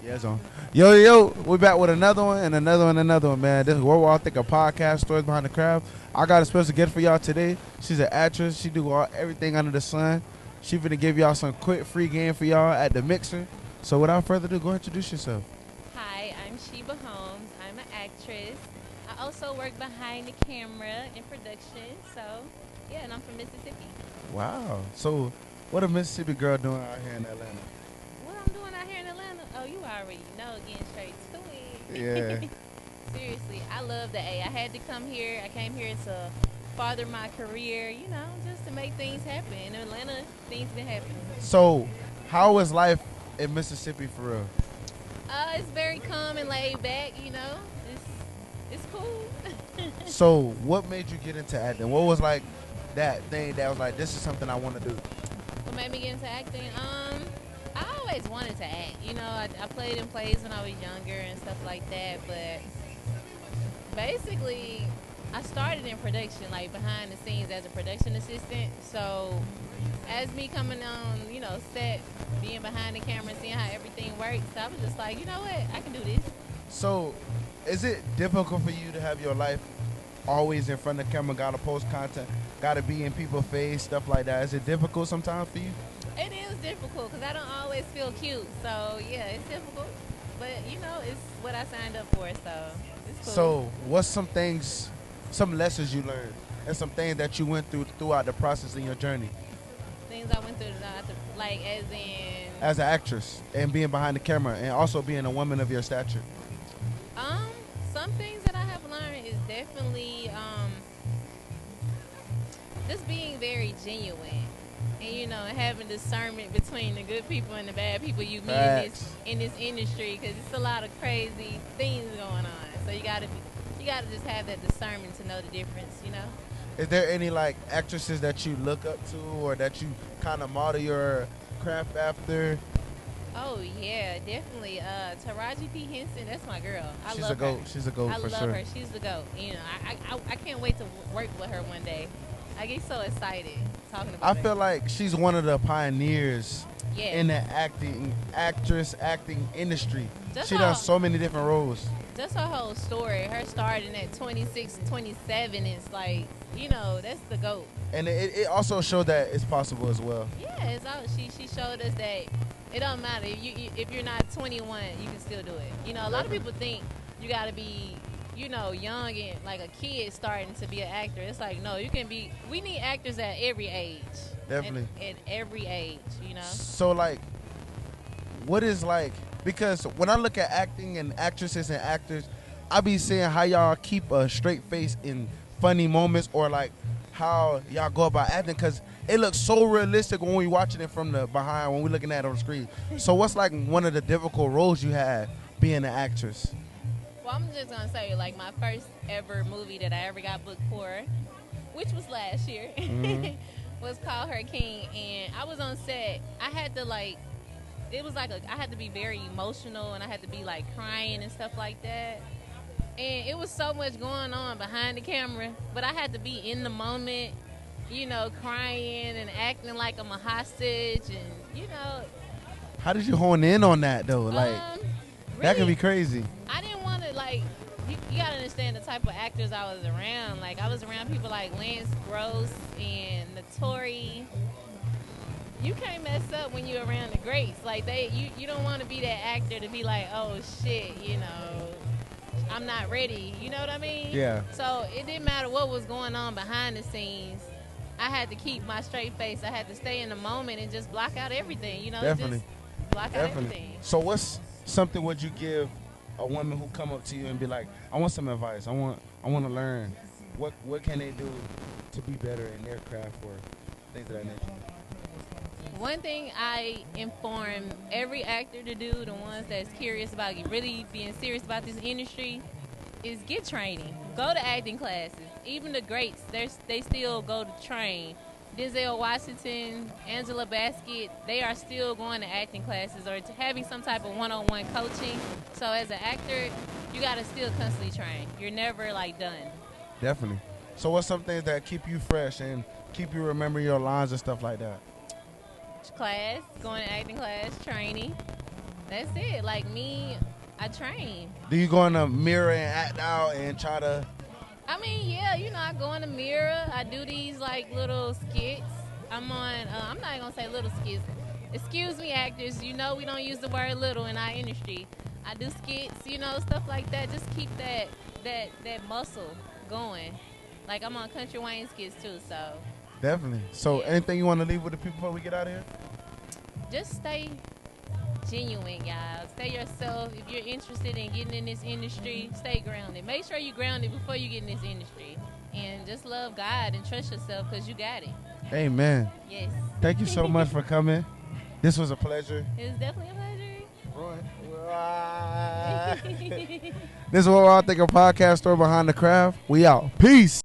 Yeah, it's on. Yo, we back with another one and another one and another one, man. This is World War Think a podcast, stories behind the craft. I got a special guest for y'all today. She's an actress. She do everything under the sun. She finna give y'all some quick free game for y'all at the mixer. So without further ado, go ahead and introduce yourself. Hi, I'm Sheba Holmes. I'm an actress. I also work behind the camera in production. So, yeah, and I'm from Mississippi. Wow. So what a Mississippi girl doing out here in Atlanta? What I'm doing out here in Atlanta? Oh, you already know. Getting straight to it. Yeah. Seriously, I love the A. I had to come here. I came here to further my career, just to make things happen. In Atlanta, things been happening. So how is life in Mississippi for real? It's very calm and laid back, It's cool. So what made you get into acting? What was like that thing that was like, this is something I want to do? What made me get into acting? I always wanted to act. I played in plays when I was younger and stuff like that. But basically, I started in production, like behind the scenes as a production assistant. So as me coming on, set, being behind the camera, seeing how everything works, I was just like, you know what, I can do this. So is it difficult for you to have your life always in front of the camera, gotta post content, gotta be in people's face, stuff like that? Is it difficult sometimes for you? It is difficult because I don't always feel cute. So yeah, it's difficult. But it's what I signed up for, so it's cool. So what's some lessons you learned and some things that you went through throughout the process in your journey Things I went through, like as in, as an actress and being behind the camera and also being a woman of your stature? some things that I have learned is definitely just being very genuine. And having discernment between the good people and the bad people you meet in this industry, because it's a lot of crazy things going on. So you gotta just have that discernment to know the difference. Is there any like actresses that you look up to or that you kind of model your craft after? Oh yeah, definitely. Taraji P Henson, that's my girl. I She's love a goat. her. She's a goat I for love sure. her. She's the goat. I can't wait to work with her one day. I get so excited talking about I her. feel like she's one of the pioneers Yeah. in the acting industry. Just She how- does so many different roles. Just her whole story, her starting at 26, 27 is like, that's the GOAT. And it also showed that it's possible as well. Yeah, she showed us that it don't matter. If you're not 21, you can still do it. A lot of people think you got to be, young and like a kid starting to be an actor. It's like, no, you can be. We need actors at every age. Definitely. At every age, So like, what is like, because when I look at acting and actresses and actors, I be seeing how y'all keep a straight face in funny moments or like how y'all go about acting, because it looks so realistic when we watching it from the behind, when we looking at it on the screen. So what's like one of the difficult roles you had being an actress? Well, I'm just gonna say, like, my first ever movie that I ever got booked for, which was last year, was called Her King, and I was on set. I had to it was like I had to be very emotional, and I had to be like crying and stuff like that. And it was so much going on behind the camera, but I had to be in the moment, crying and acting like I'm a hostage, and How did you hone in on that though? Like, that can be crazy. I didn't want to, you got to understand the type of actors I was around. Like, I was around people like Lance Gross and Notori. You can't mess up when you're around the greats. Like, you don't want to be that actor to be like, oh, shit, I'm not ready. You know what I mean? Yeah. So it didn't matter what was going on behind the scenes. I had to keep my straight face. I had to stay in the moment and just block out everything, Definitely. Just block out everything. So what's something would you give a woman who come up to you and be like, I want some advice, I want to learn, what can they do to be better in their craft or things of that nature? One thing I inform every actor to do, the ones that's curious about really being serious about this industry, is get training. Go to acting classes. Even the greats, they still go to train. Denzel Washington, Angela Bassett, they are still going to acting classes or to having some type of one-on-one coaching. So as an actor, you got to still constantly train. You're never done. Definitely. So what's some things that keep you fresh and keep you remembering your lines and stuff like that? Class, going to acting class, training. That's it. Like me, I train. Do you go in the mirror and act out and try to? I mean, yeah, I go in the mirror. I do these like little skits. I'm not gonna say little skits. Excuse me, actors. We don't use the word little in our industry. I do skits, stuff like that. Just keep that muscle going. Like I'm on Country Wayne skits too, so. Definitely. So, Yeah. anything you want to leave with the people before we get out of here? Just stay genuine, y'all. Stay yourself. If you're interested in getting in this industry, stay grounded. Make sure you're grounded before you get in this industry. And just love God and trust yourself because you got it. Amen. Yes. Thank you so much for coming. This was a pleasure. It was definitely a pleasure. This is what I think of podcast store behind the craft. We out. Peace.